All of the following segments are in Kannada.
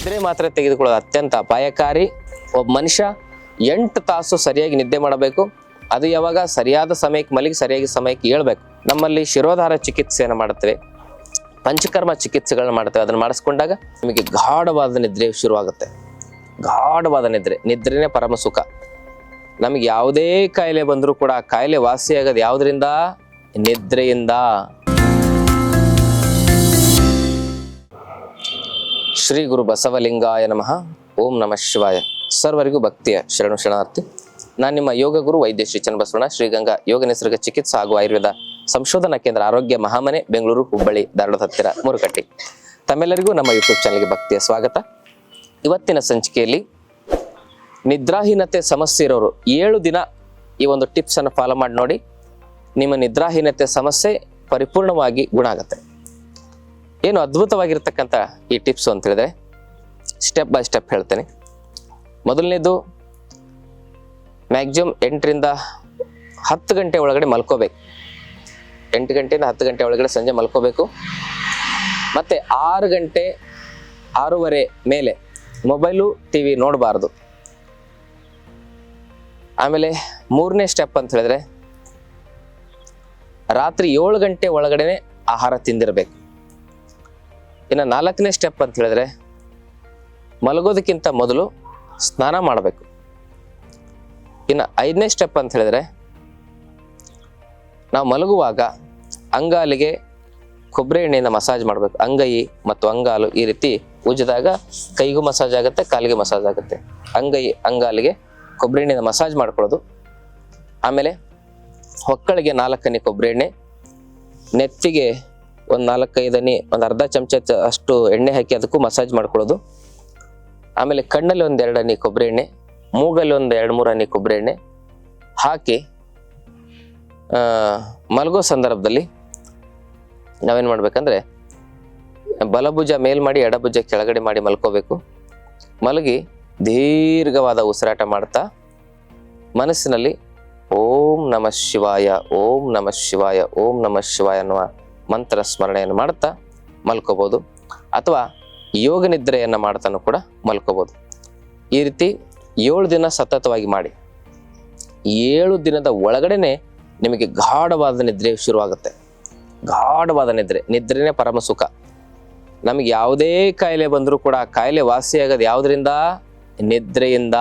ನಿದ್ರೆ ಮಾತ್ರೆ ತೆಗೆದುಕೊಳ್ಳೋದು ಅತ್ಯಂತ ಅಪಾಯಕಾರಿ. ಒಬ್ಬ ಮನುಷ್ಯ 8 ತಾಸು ಸರಿಯಾಗಿ ನಿದ್ದೆ ಮಾಡಬೇಕು. ಅದು ಯಾವಾಗ ಸರಿಯಾದ ಸಮಯಕ್ಕೆ ಮಲಗಿ ಸರಿಯಾಗಿ ಸಮಯಕ್ಕೆ ಏಳಬೇಕು. ನಮ್ಮಲ್ಲಿ ಶಿರೋಧಾರ ಚಿಕಿತ್ಸೆಯನ್ನು ಮಾಡುತ್ತೇವೆ, ಪಂಚಕರ್ಮ ಚಿಕಿತ್ಸೆಗಳನ್ನ ಮಾಡ್ತೇವೆ. ಅದನ್ನು ಮಾಡಿಸ್ಕೊಂಡಾಗ ನಿಮಗೆ ಗಾಢವಾದ ನಿದ್ರೆ ಶುರುವಾಗುತ್ತೆ. ಗಾಢವಾದ ನಿದ್ರೆನೇ ಪರಮ ಸುಖ. ನಮಗೆ ಯಾವುದೇ ಕಾಯಿಲೆ ಬಂದರೂ ಕೂಡ ಆ ಕಾಯಿಲೆ ವಾಸಿಯಾಗೋದು ಯಾವುದರಿಂದ? ನಿದ್ರೆಯಿಂದ. ಶ್ರೀ ಗುರು ಬಸವಲಿಂಗಾಯ ನಮಃ. ಓಂ ನಮಃ ಶಿವಾಯ. ಸರ್ವರಿಗೂ ಭಕ್ತಿಯ ಶರಣಾರ್ಥಿ. ನಾನು ನಿಮ್ಮ ಯೋಗ ಗುರು ವೈದ್ಯ ಶ್ರೀ ಚನ್ನಬಸವಣ್ಣ, ಶ್ರೀಗಂಗಾ ಯೋಗ ನಿಸರ್ಗ ಚಿಕಿತ್ಸಾ ಹಾಗೂ ಆಯುರ್ವೇದ ಸಂಶೋಧನಾ ಕೇಂದ್ರ, ಆರೋಗ್ಯ ಮಹಾಮನೆ, ಬೆಂಗಳೂರು, ಹುಬ್ಬಳ್ಳಿ, ಧಾರವಾಡ ಹತ್ತಿರ, ಮೂರುಕಟ್ಟಿ. ತಮ್ಮೆಲ್ಲರಿಗೂ ನಮ್ಮ ಯೂಟ್ಯೂಬ್ ಚಾನಲ್ಗೆ ಭಕ್ತಿಯ ಸ್ವಾಗತ. ಇವತ್ತಿನ ಸಂಚಿಕೆಯಲ್ಲಿ ನಿದ್ರಾಹೀನತೆ ಸಮಸ್ಯೆ ಇರೋರು 7 ದಿನ ಈ ಒಂದು ಟಿಪ್ಸ್ ಅನ್ನು ಫಾಲೋ ಮಾಡಿ ನೋಡಿ, ನಿಮ್ಮ ನಿದ್ರಾಹೀನತೆ ಸಮಸ್ಯೆ ಪರಿಪೂರ್ಣವಾಗಿ ಗುಣ ಆಗುತ್ತೆ. ಏನು ಅದ್ಭುತವಾಗಿರ್ತಕ್ಕಂಥ ಈ ಟಿಪ್ಸ್ ಅಂತ ಹೇಳಿದ್ರೆ ಸ್ಟೆಪ್ ಬೈ ಸ್ಟೆಪ್ ಹೇಳ್ತೇನೆ. ಮೊದಲನೇದು, ಮ್ಯಾಕ್ಸಿಮಮ್ 8 ರಿಂದ 10 ಗಂಟೆ ಒಳಗಡೆ ಮಲ್ಕೋಬೇಕು. 8 ಗಂಟೆಯಿಂದ 10 ಗಂಟೆ ಒಳಗಡೆ ಸಂಜೆ ಮಲ್ಕೋಬೇಕು. ಮತ್ತೆ 6 ಗಂಟೆ 6:30 ಮೇಲೆ ಮೊಬೈಲು ಟಿವಿ ನೋಡಬಾರ್ದು. ಆಮೇಲೆ 3ನೇ ಸ್ಟೆಪ್ ಅಂತ ಹೇಳಿದ್ರೆ ರಾತ್ರಿ 7 ಗಂಟೆ ಒಳಗಡೆ ಆಹಾರ ತಿಂದಿರಬೇಕು. ಇನ್ನು 4ನೇ ಸ್ಟೆಪ್ ಅಂತ ಹೇಳಿದ್ರೆ ಮಲಗೋದಕ್ಕಿಂತ ಮೊದಲು ಸ್ನಾನ ಮಾಡಬೇಕು. ಇನ್ನು 5ನೇ ಸ್ಟೆಪ್ ಅಂತ ಹೇಳಿದ್ರೆ ನಾವು ಮಲಗುವಾಗ ಅಂಗಾಲಿಗೆ ಕೊಬ್ಬರಿ ಎಣ್ಣೆಯಿಂದ ಮಸಾಜ್ ಮಾಡಬೇಕು. ಅಂಗೈ ಮತ್ತು ಅಂಗಾಲು ಈ ರೀತಿ ಉಜ್ಜಿದಾಗ ಕೈಗೂ ಮಸಾಜ್ ಆಗುತ್ತೆ, ಕಾಲಿಗೆ ಮಸಾಜ್ ಆಗುತ್ತೆ. ಅಂಗಾಲಿಗೆ ಕೊಬ್ಬರಿ ಎಣ್ಣೆಯಿಂದ ಮಸಾಜ್ ಮಾಡ್ಕೊಳ್ಳೋದು. ಆಮೇಲೆ ಹೊಕ್ಕಳಿಗೆ 4 ಹನಿ ಕೊಬ್ಬರಿ ಎಣ್ಣೆ, ನೆತ್ತಿಗೆ ಒಂದು 4-5 ಹನಿ, ಒಂದು ಅರ್ಧ ಚಮಚ ಅಷ್ಟು ಎಣ್ಣೆ ಹಾಕಿ ಅದಕ್ಕೂ ಮಸಾಜ್ ಮಾಡ್ಕೊಳ್ಳೋದು. ಆಮೇಲೆ ಕಣ್ಣಲ್ಲಿ 1-2 ಹನಿ ಕೊಬ್ಬರಿ ಎಣ್ಣೆ, ಮೂಗಲ್ಲಿ 1-2-3 ಹನಿ ಕೊಬ್ಬರಿ ಎಣ್ಣೆ ಹಾಕಿ ಮಲಗೋ ಸಂದರ್ಭದಲ್ಲಿ ನಾವೇನು ಮಾಡ್ಬೇಕಂದ್ರೆ ಬಲಭುಜ ಮೇಲ್ ಮಾಡಿ ಎಡಭುಜ ಕೆಳಗಡೆ ಮಾಡಿ ಮಲ್ಕೋಬೇಕು. ಮಲಗಿ ದೀರ್ಘವಾದ ಉಸಿರಾಟ ಮಾಡ್ತಾ ಮನಸ್ಸಿನಲ್ಲಿ ಓಂ ನಮಃ ಶಿವಾಯ, ಓಂ ನಮಃ ಶಿವಾಯ, ಓಂ ನಮಃ ಶಿವಾಯ ಅನ್ನುವ ಮಂತ್ರ ಸ್ಮರಣೆಯನ್ನು ಮಾಡ್ತಾ ಮಲ್ಕೋಬಹುದು. ಅಥವಾ ಯೋಗ ನಿದ್ರೆಯನ್ನು ಮಾಡ್ತಾನು ಕೂಡ ಮಲ್ಕೋಬಹುದು. ಈ ರೀತಿ 7 ದಿನ ಸತತವಾಗಿ ಮಾಡಿ. 7 ದಿನದ ಒಳಗಡೆನೆ ನಿಮಗೆ ಗಾಢವಾದ ನಿದ್ರೆ ಶುರುವಾಗುತ್ತೆ. ಗಾಢವಾದ ನಿದ್ರೆನೇ ಪರಮ ಸುಖ. ನಮಗೆ ಯಾವುದೇ ಕಾಯಿಲೆ ಬಂದರೂ ಕೂಡ ಆ ಕಾಯಿಲೆ ವಾಸಿಯಾಗೋದು ಯಾವುದರಿಂದ? ನಿದ್ರೆಯಿಂದ.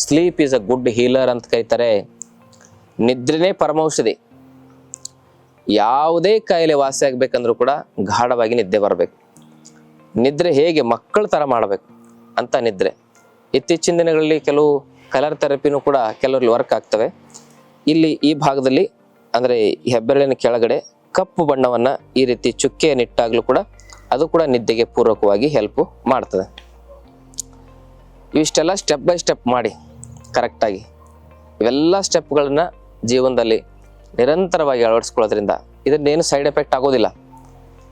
Sleep is a good healer ಅಂತ ಕರೀತಾರೆ. ನಿದ್ರೆನೇ ಪರಮೌಷಧಿ. ಯಾವುದೇ ಕಾಯಿಲೆ ವಾಸಿ ಆಗ್ಬೇಕಂದ್ರೂ ಕೂಡ ಗಾಢವಾಗಿ ನಿದ್ದೆ ಬರಬೇಕು. ನಿದ್ರೆ ಹೇಗೆ ಮಕ್ಕಳ ತರ ಮಾಡಬೇಕು ಅಂತ ನಿದ್ರೆ. ಇತ್ತೀಚಿನ ದಿನಗಳಲ್ಲಿ ಕೆಲವು ಕಲರ್ ಥೆರಪಿನೂ ಕೂಡ ಕೆಲವರಲ್ಲಿ ವರ್ಕ್ ಆಗ್ತವೆ. ಇಲ್ಲಿ ಈ ಭಾಗದಲ್ಲಿ ಅಂದ್ರೆ ಹೆಬ್ಬೆರಳಿನ ಕೆಳಗಡೆ ಕಪ್ಪು ಬಣ್ಣವನ್ನ ಈ ರೀತಿ ಚುಕ್ಕೆಯನ್ನಿಟ್ಟಾಗ್ಲೂ ಕೂಡ ಅದು ಕೂಡ ನಿದ್ದೆಗೆ ಪೂರಕವಾಗಿ ಹೆಲ್ಪ್ ಮಾಡ್ತದೆ. ಇವಿಷ್ಟೆಲ್ಲ ಸ್ಟೆಪ್ ಬೈ ಸ್ಟೆಪ್ ಮಾಡಿ ಕರೆಕ್ಟಾಗಿ. ಇವೆಲ್ಲ ಸ್ಟೆಪ್ಗಳನ್ನ ಜೀವನದಲ್ಲಿ ನಿರಂತರವಾಗಿ ಅಳವಡಿಸ್ಕೊಳ್ಳೋದ್ರಿಂದ ಇದನ್ನೇನು ಸೈಡ್ ಎಫೆಕ್ಟ್ ಆಗೋದಿಲ್ಲ.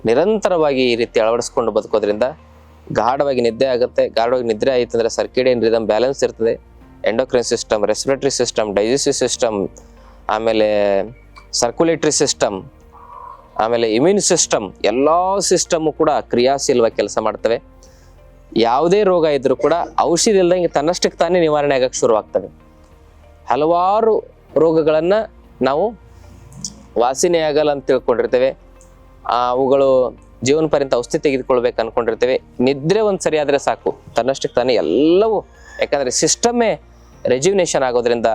ನಿರಂತರವಾಗಿ ಈ ರೀತಿ ಅಳವಡಿಸ್ಕೊಂಡು ಬದುಕೋದ್ರಿಂದ ಗಾಢವಾಗಿ ನಿದ್ದೆ ಆಗುತ್ತೆ. ಗಾಢವಾಗಿ ನಿದ್ರೆ ಆಯಿತು ಅಂದರೆ ಸರ್ಕಿಡಿಯನ್ ರಿದಮ್ ಬ್ಯಾಲೆನ್ಸ್ ಇರ್ತದೆ. Endocrine system, respiratory system, digestive system, ಆಮೇಲೆ ಸರ್ಕ್ಯುಲೇಟರಿ ಸಿಸ್ಟಮ್, ಆಮೇಲೆ ಇಮ್ಯೂನ್ ಸಿಸ್ಟಮ್, ಎಲ್ಲ ಸಿಸ್ಟಮು ಕೂಡ ಕ್ರಿಯಾಶೀಲವಾಗಿ ಕೆಲಸ ಮಾಡ್ತವೆ. ಯಾವುದೇ ರೋಗ ಇದ್ರೂ ಕೂಡ ಔಷಧಿ ಇಲ್ದಂಗೆ ತನ್ನಷ್ಟಕ್ಕೆ ತಾನೇ ನಿವಾರಣೆ ಆಗಕ್ಕೆ ಶುರುವಾಗ್ತವೆ. ಹಲವಾರು ರೋಗಗಳನ್ನು ನಾವು ವಾಸಿನೇ ಆಗಲ್ಲ ಅಂತ ತಿಳ್ಕೊಂಡಿರ್ತೇವೆ. ಅವುಗಳು ಜೀವನ ಪರ್ಯಂತ ಔಷಧಿ ತೆಗೆದುಕೊಳ್ಬೇಕು ಅನ್ಕೊಂಡಿರ್ತೇವೆ. ನಿದ್ರೆ ಒಂದು ಸರಿಯಾದರೆ ಸಾಕು, ತನ್ನಷ್ಟಕ್ಕೆ ತಾನೇ ಎಲ್ಲವೂ. ಯಾಕಂದರೆ ಸಿಸ್ಟಮ್ಮೇ ರೆಜ್ಯುನೇಷನ್ ಆಗೋದ್ರಿಂದ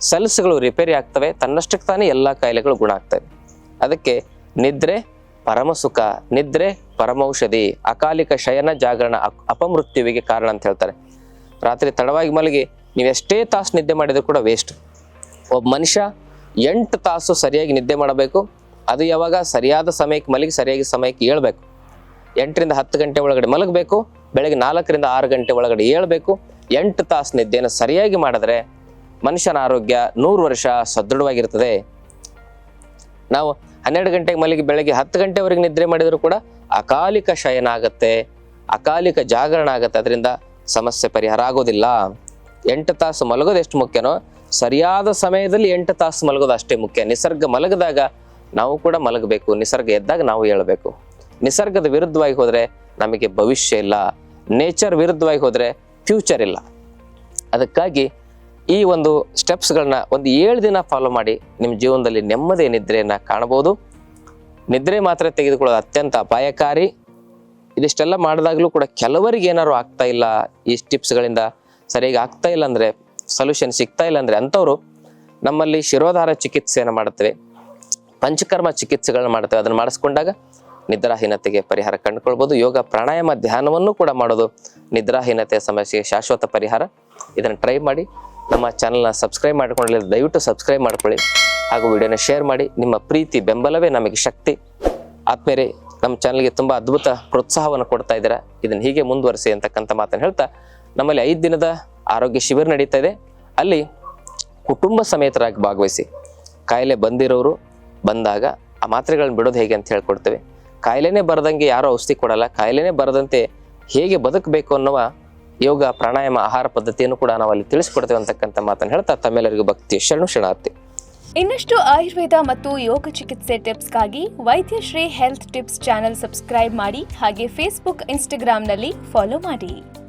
ಸೆಲ್ಸ್ಗಳು ರಿಪೇರಿ ಆಗ್ತವೆ, ತನ್ನಷ್ಟಕ್ಕೆ ತಾನೇ ಎಲ್ಲ ಕಾಯಿಲೆಗಳು ಗುಣ ಆಗ್ತವೆ. ಅದಕ್ಕೆ ನಿದ್ರೆ ಪರಮ ಸುಖ, ನಿದ್ರೆ ಪರಮೌಷಧಿ. ಅಕಾಲಿಕ ಶಯನ ಜಾಗರಣ ಅಪಮೃತ್ಯುವಿಗೆ ಕಾರಣ ಅಂತ ಹೇಳ್ತಾರೆ. ರಾತ್ರಿ ತಡವಾಗಿ ಮಲಗಿ ನೀವೆಷ್ಟೇ ತಾಸು ನಿದ್ದೆ ಮಾಡಿದ್ರು ಕೂಡ ವೇಸ್ಟ್. ಒಬ್ಬ ಮನುಷ್ಯ 8 ತಾಸು ಸರಿಯಾಗಿ ನಿದ್ದೆ ಮಾಡಬೇಕು. ಅದು ಯಾವಾಗ ಸರಿಯಾದ ಸಮಯಕ್ಕೆ ಮಲಗಿ ಸರಿಯಾಗಿ ಸಮಯಕ್ಕೆ ಏಳಬೇಕು. 8 ರಿಂದ 10 ಗಂಟೆ ಒಳಗಡೆ ಮಲಗಬೇಕು. ಬೆಳಗ್ಗೆ 4 ರಿಂದ 6 ಗಂಟೆ ಒಳಗಡೆ ಏಳಬೇಕು. 8 ತಾಸು ನಿದ್ದೆಯನ್ನು ಸರಿಯಾಗಿ ಮಾಡಿದ್ರೆ ಮನುಷ್ಯನ ಆರೋಗ್ಯ 100 ವರ್ಷ ಸದೃಢವಾಗಿರ್ತದೆ. ನಾವು 12 ಗಂಟೆಗೆ ಮಲಗಿ ಬೆಳಗ್ಗೆ 10 ಗಂಟೆವರೆಗೆ ನಿದ್ರೆ ಮಾಡಿದ್ರು ಕೂಡ ಅಕಾಲಿಕ ಶಯನ ಆಗತ್ತೆ, ಅಕಾಲಿಕ ಜಾಗರಣ ಆಗತ್ತೆ. ಅದರಿಂದ ಸಮಸ್ಯೆ ಪರಿಹಾರ ಆಗೋದಿಲ್ಲ. 8 ತಾಸು ಮಲಗೋದು ಎಷ್ಟು ಮುಖ್ಯನೋ ಸರಿಯಾದ ಸಮಯದಲ್ಲಿ 8 ತಾಸು ಮಲಗೋದು ಅಷ್ಟೇ ಮುಖ್ಯ. ನಿಸರ್ಗ ಮಲಗಿದಾಗ ನಾವು ಕೂಡ ಮಲಗಬೇಕು, ನಿಸರ್ಗ ಎದ್ದಾಗ ನಾವು ಹೇಳಬೇಕು. ನಿಸರ್ಗದ ವಿರುದ್ಧವಾಗಿ ಹೋದ್ರೆ ನಮಗೆ ಭವಿಷ್ಯ ಇಲ್ಲ. ನೇಚರ್ ವಿರುದ್ಧವಾಗಿ ಹೋದರೆ ಫ್ಯೂಚರ್ ಇಲ್ಲ. ಅದಕ್ಕಾಗಿ ಈ ಒಂದು ಸ್ಟೆಪ್ಸ್ಗಳನ್ನ ಒಂದು 7 ದಿನ ಫಾಲೋ ಮಾಡಿ ನಿಮ್ಮ ಜೀವನದಲ್ಲಿ ನೆಮ್ಮದಿ ನಿದ್ರೆಯನ್ನು ಕಾಣಬಹುದು. ನಿದ್ರೆ ಮಾತ್ರ ತೆಗೆದುಕೊಳ್ಳೋದು ಅತ್ಯಂತ ಅಪಾಯಕಾರಿ. ಇದಿಷ್ಟೆಲ್ಲ ಮಾಡಿದಾಗಲೂ ಕೂಡ ಕೆಲವರಿಗೆ ಏನಾದ್ರು ಆಗ್ತಾ ಇಲ್ಲ, ಈ ಟಿಪ್ಸ್ಗಳಿಂದ ಸರಿಯಾಗಿ ಆಗ್ತಾ ಇಲ್ಲ ಅಂದರೆ, ಸೊಲ್ಯೂಷನ್ ಸಿಗ್ತಾ ಇಲ್ಲ ಅಂದರೆ ಅಂಥವ್ರು ನಮ್ಮಲ್ಲಿ ಶಿರೋಧಾರ ಚಿಕಿತ್ಸೆಯನ್ನು ಮಾಡುತ್ತೇವೆ, ಪಂಚಕರ್ಮ ಚಿಕಿತ್ಸೆಗಳನ್ನ ಮಾಡ್ತೇವೆ. ಅದನ್ನು ಮಾಡಿಸ್ಕೊಂಡಾಗ ನಿದ್ರಾಹೀನತೆಗೆ ಪರಿಹಾರ ಕಂಡುಕೊಳ್ಬೋದು. ಯೋಗ ಪ್ರಾಣಾಯಾಮ ಧ್ಯಾನವನ್ನು ಕೂಡ ಮಾಡೋದು ನಿದ್ರಾಹೀನತೆಯ ಸಮಸ್ಯೆಗೆ ಶಾಶ್ವತ ಪರಿಹಾರ. ಇದನ್ನು ಟ್ರೈ ಮಾಡಿ. ನಮ್ಮ ಚಾನಲ್ನ ಸಬ್ಸ್ಕ್ರೈಬ್ ಮಾಡ್ಕೊಳ್ಳಿ, ದಯವಿಟ್ಟು ಸಬ್ಸ್ಕ್ರೈಬ್ ಮಾಡ್ಕೊಳ್ಳಿ ಹಾಗೂ ವಿಡಿಯೋನ ಶೇರ್ ಮಾಡಿ. ನಿಮ್ಮ ಪ್ರೀತಿ ಬೆಂಬಲವೇ ನಮಗೆ ಶಕ್ತಿ. ಆದ್ಮೇಲೆ ನಮ್ಮ ಚಾನಲ್ಗೆ ತುಂಬ ಅದ್ಭುತ ಪ್ರೋತ್ಸಾಹವನ್ನು ಕೊಡ್ತಾ ಇದ್ದೀರಾ, ಇದನ್ನು ಹೀಗೆ ಮುಂದುವರಿಸಿ ಅಂತಕ್ಕಂಥ ಮಾತನ್ನು ಹೇಳ್ತಾ, ನಮ್ಮಲ್ಲಿ 5 ದಿನದ ಆರೋಗ್ಯ ಶಿಬಿರ ನಡೀತಾ ಇದೆ. ಅಲ್ಲಿ ಕುಟುಂಬ ಸಮೇತರಾಗಿ ಭಾಗವಹಿಸಿ. ಕಾಯಿಲೆ ಬಂದಿರೋರು ಬಂದಾಗ ಆ ಮಾತ್ರೆಗಳನ್ನ ಬಿಡೋದು ಹೇಗೆ ಅಂತ ಹೇಳ್ಕೊಡ್ತೇವೆ. ಕಾಯಿಲೆನೇ ಬರದಂಗೆ ಯಾರೂ ಔಷಧಿ ಕೊಡಲ್ಲ. ಕಾಯಿಲೆನೇ ಬರದಂತೆ ಹೇಗೆ ಬದುಕಬೇಕು ಅನ್ನುವ ಯೋಗ ಪ್ರಾಣಾಯಾಮ ಆಹಾರ ಪದ್ಧತಿಯನ್ನು ಕೂಡ ನಾವು ಅಲ್ಲಿ ತಿಳಿಸ್ಕೊಡ್ತೇವೆ ಅಂತಕ್ಕಂಥ ಮಾತನ್ನು ಹೇಳ್ತಾ ತಮ್ಮೆಲ್ಲರಿಗೂ ಭಕ್ತಿ ಶರಣಾರ್ಥಿ. ಇನ್ನಷ್ಟು ಆಯುರ್ವೇದ ಮತ್ತು ಯೋಗ ಚಿಕಿತ್ಸೆ ಟಿಪ್ಸ್ಗಾಗಿ Vaidyashree health tips channel subscribe ಮಾಡಿ. ಹಾಗೆ ಫೇಸ್ಬುಕ್, ಇನ್ಸ್ಟಾಗ್ರಾಂನಲ್ಲಿ ಫಾಲೋ ಮಾಡಿ.